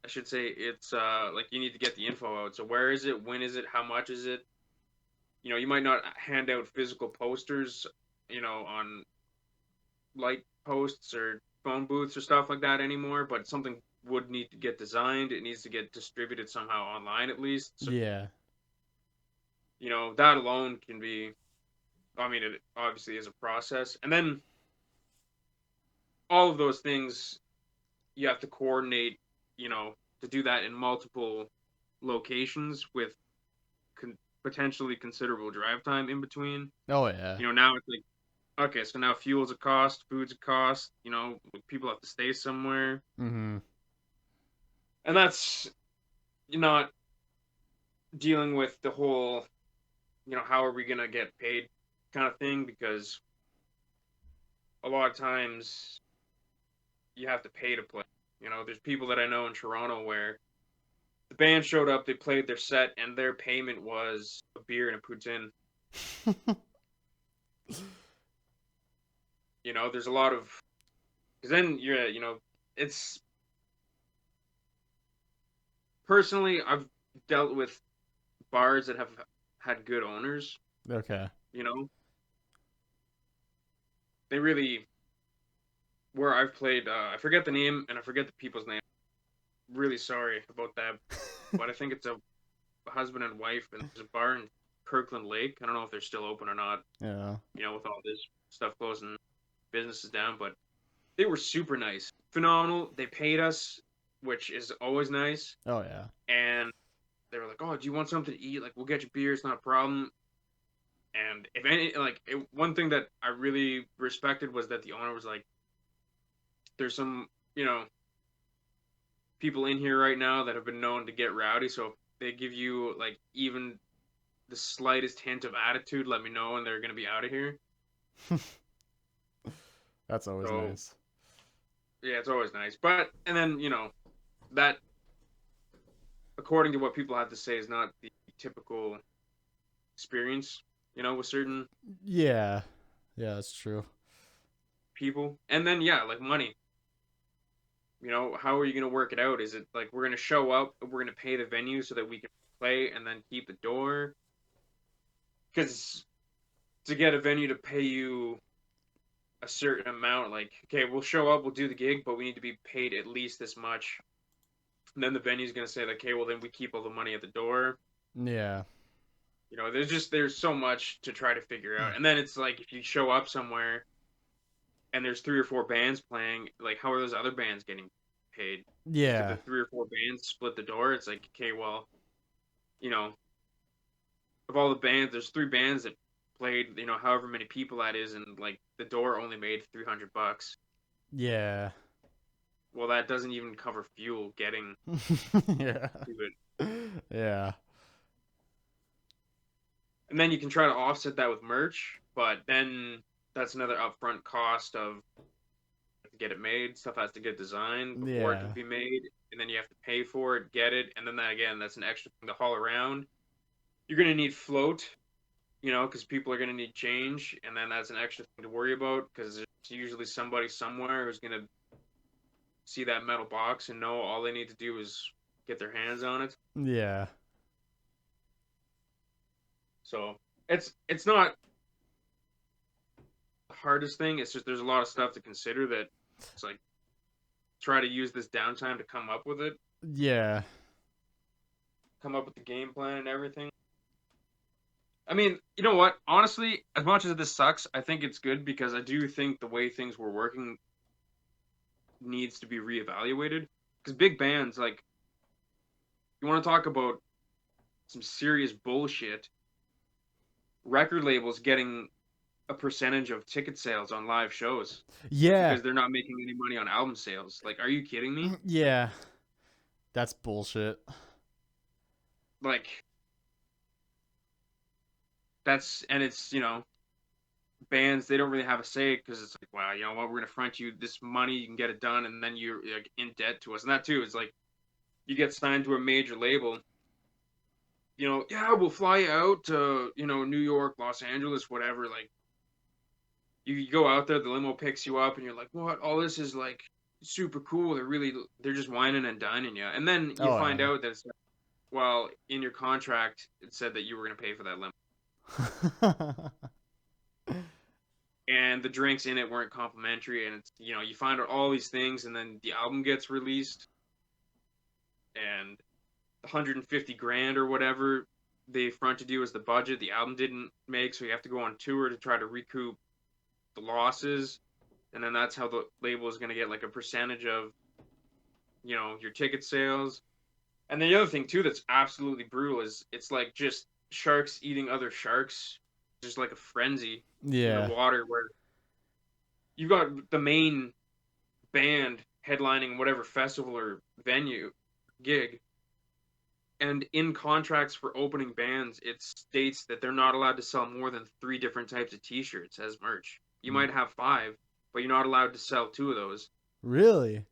I should say, it's like you need to get the info out. So where is it? When is it? How much is it? You might not hand out physical posters, on light posts or phone booths or stuff like that anymore, but something would need to get designed. It needs to get distributed somehow online at least. So, Yeah. that alone can be, I mean, it obviously is a process. And then all of those things you have to coordinate, to do that in multiple locations with potentially considerable drive time in between. Oh, yeah. Now it's like, okay, so now fuel's a cost, food's a cost, people have to stay somewhere. Mm-hmm. And that's not dealing with the whole, how are we going to get paid kind of thing, because a lot of times you have to pay to play. There's people that I know in Toronto where the band showed up, they played their set, and their payment was a beer and a poutine. there's a lot of, because then it's, personally, I've dealt with bars that have had good owners. Okay. You know, they really, where I've played, I forget the name and I forget the people's name. Really sorry about that, but I think it's a husband and wife, and there's a bar in Kirkland Lake. I don't know if they're still open or not. Yeah. With all this stuff closing businesses down, but they were super nice, phenomenal. They paid us, which is always nice, Oh yeah. and they were like, "Oh, do you want something to eat? Like, we'll get you beer. It's not a problem." And if any, like, one thing that I really respected was that the owner was like, "There's some, people in here right now that have been known to get rowdy. So if they give you like even the slightest hint of attitude, let me know, and they're gonna be out of here." That's always So nice. yeah, it's always nice. But and then that, according to what people have to say, is not the typical experience. With certain Yeah. Yeah, that's true. people. And then yeah, like money. How are you going to work it out? Is it like we're going to show up, we're going to pay the venue so that we can play and then keep the door? Because to get a venue to pay you a certain amount, like, okay, we'll show up, we'll do the gig, but we need to be paid at least this much. And then the venue's going to say, like, okay, well, then we keep all the money at the door. Yeah. There's so much to try to figure out. And then it's like, if you show up somewhere and there's 3 or 4 bands playing, like, how are those other bands getting paid? If Yeah. the 3 or 4 bands split the door, it's like, okay, well, you know, of all the bands, there's 3 bands that played, however many people that is, and like the door only made $300. Yeah. Well, that doesn't even cover fuel getting Yeah. to it. Yeah. And then you can try to offset that with merch, but then that's another upfront cost of to get it made. Stuff has to get designed before it can Yeah. be made, and then you have to pay for it, get it, and then that again, that's an extra thing to haul around. You're gonna need float, because people are gonna need change, and then that's an extra thing to worry about because there's usually somebody somewhere who's gonna see that metal box and know all they need to do is get their hands on it. Yeah. So it's not the hardest thing. It's just there's a lot of stuff to consider that it's like try to use this downtime to come up with it, Yeah. come up with the game plan and everything. I mean, you know what? Honestly, as much as this sucks, I think it's good because I do think the way things were working needs to be reevaluated. Because big bands, like, you want to talk about some serious bullshit, record labels getting a percentage of ticket sales on live shows Yeah. because they're not making any money on album sales. Like, are you kidding me? Yeah. That's bullshit. Like, and it's, bands, they don't really have a say because it's like, wow, you know what, we're going to front you this money, you can get it done, and then you're like in debt to us. And that too is like, you get signed to a major label, yeah, we'll fly you out to, New York, Los Angeles, whatever. Like, you go out there, the limo picks you up, and you're like, what? All this is like super cool. They're just whining and dining you. And then you Oh find yeah. out that it's like, well, in your contract, it said that you were going to pay for that limo. And the drinks in it weren't complimentary. And it's, you find out all these things, and then the album gets released, and 150 grand or whatever they fronted you as the budget, the album didn't make, so you have to go on tour to try to recoup the losses, and then that's how the label is going to get like a percentage of your ticket sales. And the other thing too that's absolutely brutal is it's like just sharks eating other sharks, just like a frenzy in the Yeah. water, where you've got the main band headlining whatever festival or venue gig, and in contracts for opening bands, it states that they're not allowed to sell more than 3 different types of t-shirts as merch. You might have 5, but you're not allowed to sell 2 of those. Really?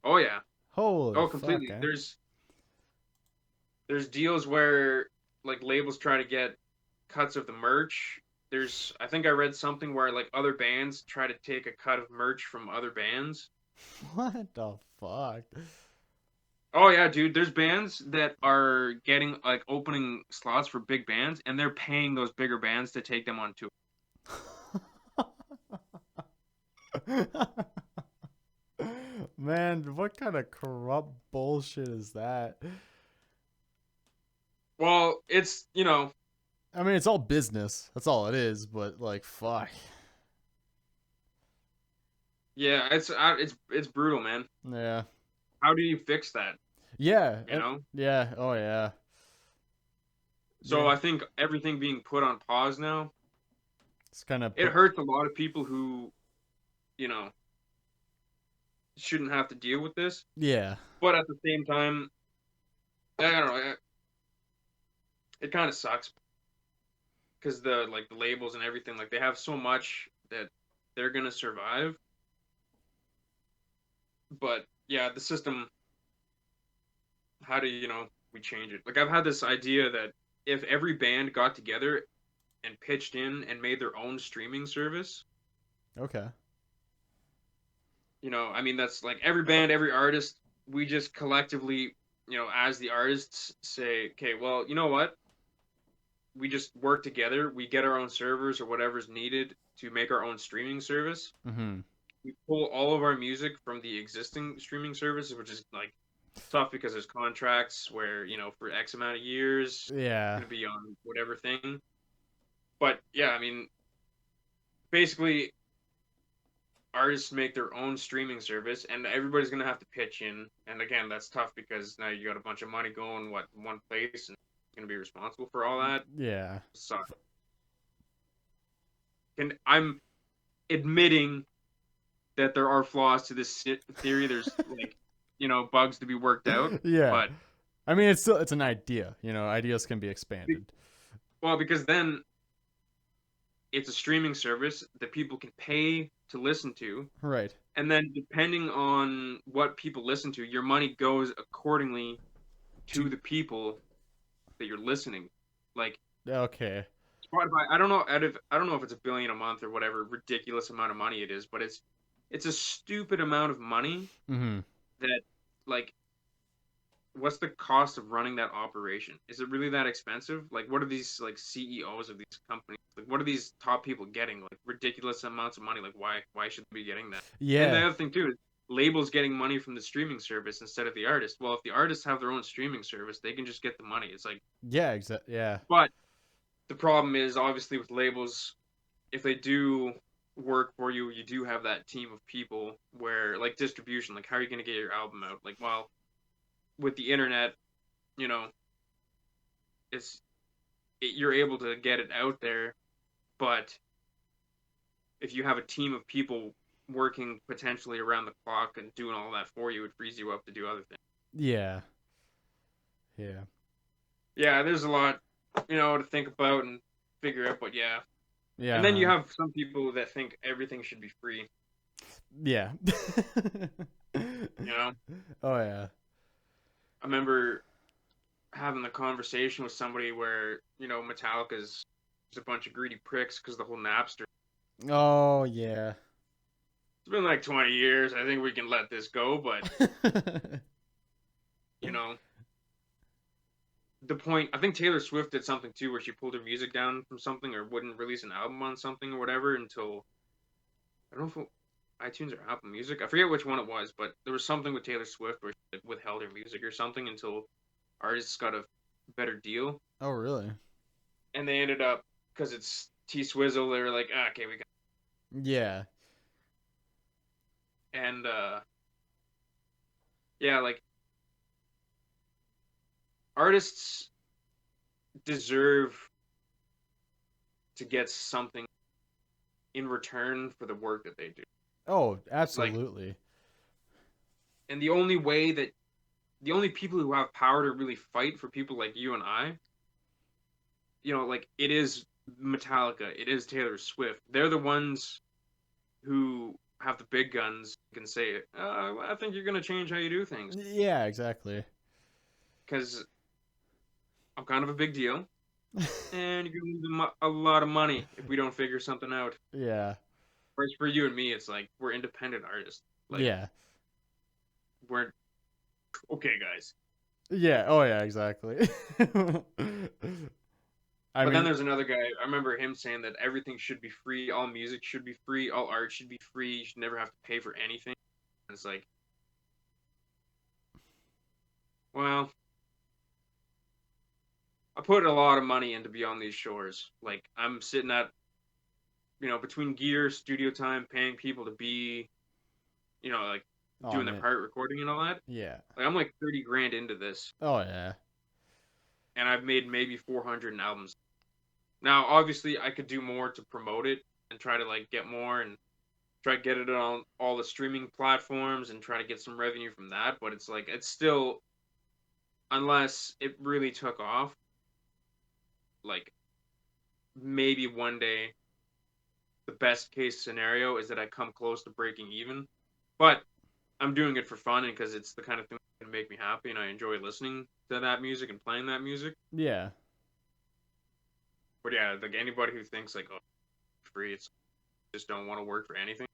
Oh yeah. Holy Oh, fuck, completely. eh? There's deals where like labels try to get cuts of the merch, I think I read something where like other bands try to take a cut of merch from other bands. What the fuck? Oh yeah, dude, there's bands that are getting like opening slots for big bands and they're paying those bigger bands to take them on tour. Man, what kind of corrupt bullshit is that? Well, it's, I mean, it's all business. That's all it is. But like, fuck. yeah, it's brutal, man. Yeah. How do you fix that, Yeah. you know? Yeah. Oh yeah. So Yeah. I think everything being put on pause now, It's kind of it put. hurts a lot of people who, you know, shouldn't have to deal with this. Yeah. But at the same time, I don't know, it kind of sucks because the labels and everything, like they have so much that they're gonna survive. But yeah, the system, how do we change it? Like I've had this idea that if every band got together and pitched in and made their own streaming service, Okay. I mean that's like every band, every artist, we just collectively, as the artists say, okay, well, you know what? We just work together, we get our own servers or whatever's needed to make our own streaming service. Mm-hmm. We pull all of our music from the existing streaming services, which is like tough because there's contracts where for X amount of years it's Yeah. going to be on whatever thing. But yeah, I mean, basically, artists make their own streaming service, and everybody's going to have to pitch in. And again, that's tough because now you got a bunch of money going one place, and going to be responsible for all that. Yeah. Sucks. And I'm admitting that there are flaws to this theory. There's like bugs to be worked out, Yeah. but I mean, it's an idea. Ideas can be expanded. well, because then it's a streaming service that people can pay to listen to. Right. And then depending on what people listen to, your money goes accordingly to To the people that you're listening. Like okay. Spotify, I don't know if it's $1 billion a month or whatever ridiculous amount of money it is, but it's a stupid amount of money Mm-hmm. that like what's the cost of running that operation? Is it really that expensive? Like, what are these like CEOs of these companies? Like, what are these top people getting? Like ridiculous amounts of money. Like, why should they be getting that? And the Yeah. other thing too is labels getting money from the streaming service instead of the artist. Well, if the artists have their own streaming service, they can just get the money. It's like, Yeah. Exactly. Yeah. but the problem is obviously with labels, if they do work for you, you do have that team of people where like distribution. Like, how are you going to get your album out? Like, well, with the internet, you know, you're able to get it out there, but if you have a team of people working potentially around the clock and doing all that for you, it frees you up to do other things. Yeah. Yeah. Yeah, there's a lot, to think about and figure out, but yeah. Yeah. And then you have some people that think everything should be free. Yeah. You know? Oh yeah. I remember having the conversation with somebody where, Metallica's just a bunch of greedy pricks because the whole Napster. Oh yeah. It's been like 20 years. I think we can let this go, but the point, I think Taylor Swift did something too where she pulled her music down from something or wouldn't release an album on something or whatever until, I don't know if iTunes or Apple Music. I forget which one it was, but there was something with Taylor Swift where she withheld her music or something until artists got a better deal. Oh really? And they ended up, because it's T-Swizzle, they were like, okay, we got. Yeah. And yeah, like artists deserve to get something in return for the work that they do. Oh, absolutely. And the only people who have power to really fight for people like you and I, like it is Metallica, it is Taylor Swift. They're the ones who have the big guns and can say, I think you're going to change how you do things. Yeah, exactly. Because I'm kind of a big deal. and you're gonna lose a lot of money if we don't figure something out. Yeah. Whereas for you and me, it's like we're independent artists. Like Yeah. we're okay, guys. Yeah. Oh yeah, exactly. I But then mean, there's another guy. I remember him saying that everything should be free, all music should be free, all art should be free. You should never have to pay for anything. And it's like, well, I put a lot of money into Beyond These Shores. Like I'm sitting at, between gear, studio time, paying people to be, like oh doing their man. part, recording and all that. Yeah. Like I'm like 30 grand into this, Oh yeah. and I've made maybe 400 albums. Now, obviously, I could do more to promote it and try to like get more and try to get it on all the streaming platforms and try to get some revenue from that. But it's like it's still, unless it really took off, like maybe one day the best case scenario is that I come close to breaking even. But I'm doing it for fun and because it's the kind of thing that can make me happy and I enjoy listening to that music and playing that music. Yeah. But yeah, like anybody who thinks like, oh, free, it's just don't want to work for anything.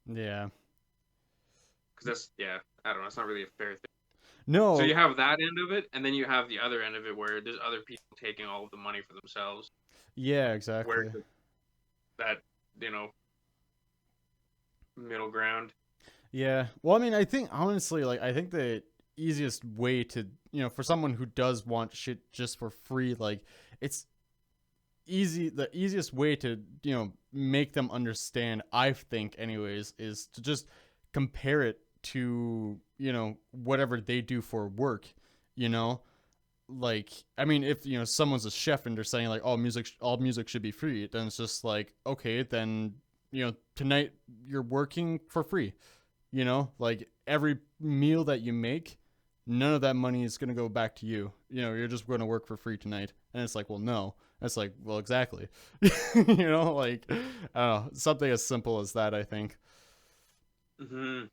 Yeah. Because that's, yeah, I don't know, it's not really a fair thing. So No. you have that end of it, and then you have the other end of it where there's other people taking all of the money for themselves. Yeah, Where exactly. that, you know, middle ground. Yeah. Well, I mean, I think honestly, like, I think the easiest way to, for someone who does want shit just for free, like, it's easy. The easiest way to, make them understand, I think, anyways, is to just compare it to, whatever they do for work, you know? Like, I mean, if someone's a chef and they're saying like all music should be free, then it's just like, okay, then tonight you're working for free. Like every meal that you make, none of that money is going to go back to you. You're just going to work for free tonight. And it's like, well, no. It's like, well, exactly. Like, I don't know, something as simple as that, I think. Hmm.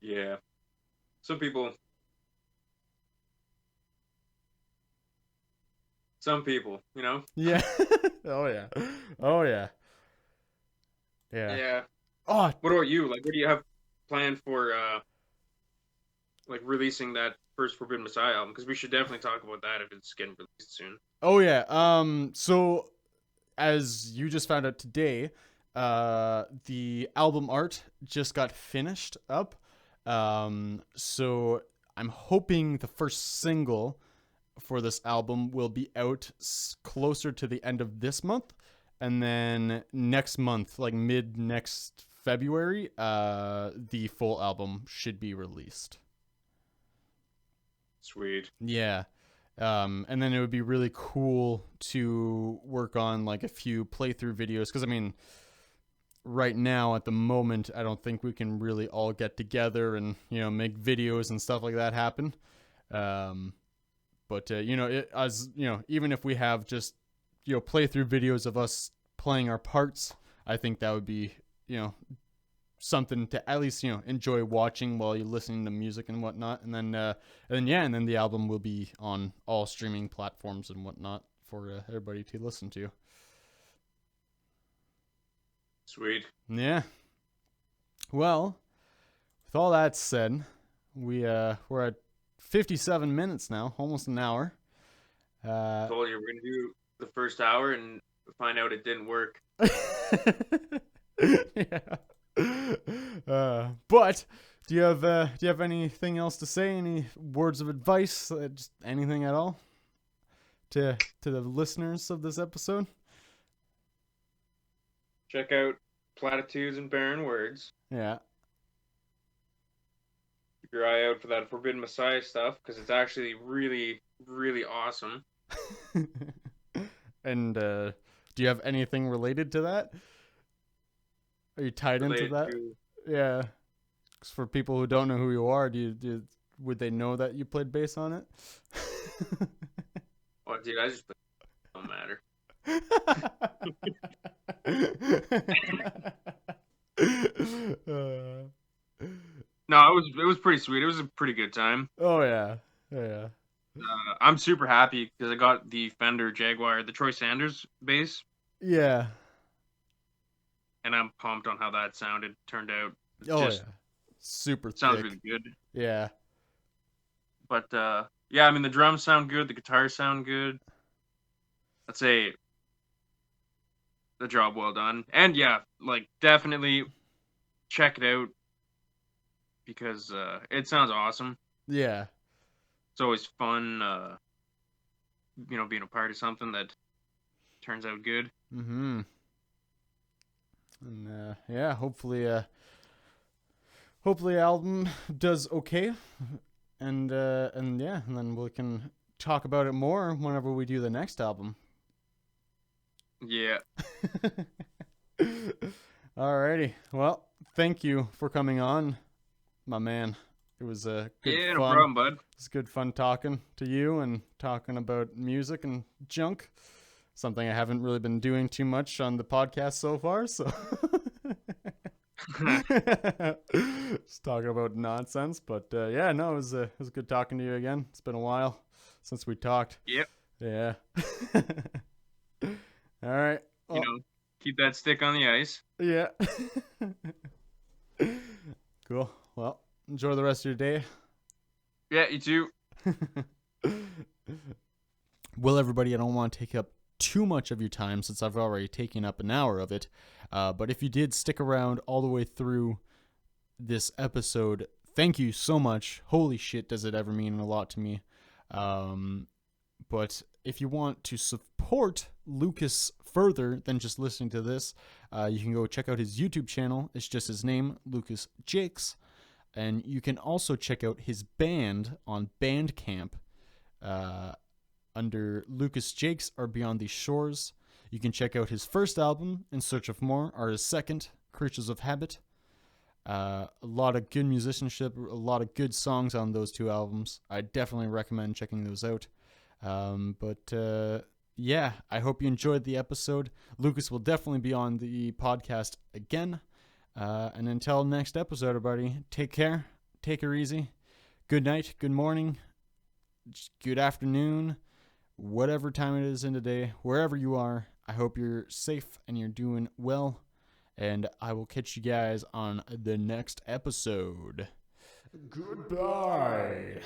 Yeah. Some people, Yeah. Oh yeah. Oh yeah. Yeah. Yeah. Oh, What about you? Like, what do you have planned for, like, releasing that first Forbidden Messiah album? Because we should definitely talk about that if it's getting released soon. oh yeah. So as you just found out today, the album art just got finished up. So I'm hoping the first single for this album will be out closer to the end of this month, and then next month, like mid next February, the full album should be released. Sweet. Yeah. And then it would be really cool to work on like a few playthrough videos because I mean, right now at the moment, I don't think we can really all get together and make videos and stuff like that happen. Um, but as even if we have just playthrough videos of us playing our parts, I think that would be something to at least enjoy watching while you're listening to music and whatnot. And then the album will be on all streaming platforms and whatnot for everybody to listen to. Sweet. Yeah. Well, with all that said, we're at 57 minutes now, almost an hour. Told you we're gonna do the first hour and find out it didn't work. Yeah. But do you have anything else to say? Any words of advice? Just anything at all to the listeners of this episode? Check out Platitudes and Barren Words. Yeah. Keep your eye out for that Forbidden Messiah stuff because it's actually really, really awesome. And do you have anything related to that? Are you tied into Related that? to Yeah. 'Cause for people who don't know who you are, would they know that you played bass on it? oh dude, I just don't matter. No, it was pretty sweet. It was a pretty good time. Oh yeah, yeah. I'm super happy because I got the Fender Jaguar, the Troy Sanders bass, Yeah. and I'm pumped on how that sounded. Turned out, Oh just yeah. Super sounds thick. really good. Yeah. But yeah, I mean the drums sound good, the guitars sound good. I'd say the job well done. And yeah, like definitely check it out because it sounds awesome. Yeah. It's always fun, being a part of something that turns out good. Mm-hmm. And yeah, hopefully album does okay, and yeah, and then we can talk about it more whenever we do the next album. Yeah. Alrighty. Well, thank you for coming on, my man. It was good Yeah, no fun. problem, bud. It's good fun talking to you and talking about music and junk. Something I haven't really been doing too much on the podcast so far, so just talking about nonsense. But yeah, no, it was good talking to you again. It's been a while since we talked. Yep. Yeah. All right. Well, Keep that stick on the ice. yeah. Cool. Well, enjoy the rest of your day. Yeah, you too. Well, everybody, I don't want to take up too much of your time since I've already taken up an hour of it. But if you did stick around all the way through this episode, thank you so much. Holy shit, does it ever mean a lot to me. But if you want to support Lucas further than just listening to this, you can go check out his YouTube channel. It's just his name, Lucas Jacques. And you can also check out his band on Bandcamp under Lucas Jacques or Beyond These Shores. You can check out his first album, In Search of More, or his second, Creatures of Habit. A lot of good musicianship, a lot of good songs on those two albums. I definitely recommend checking those out. But yeah, I hope you enjoyed the episode. Lucas will definitely be on the podcast again. And until next episode, everybody, take care, take her easy. Good night, good morning, good afternoon, whatever time it is in the day, wherever you are. I hope you're safe and you're doing well. And I will catch you guys on the next episode. Goodbye.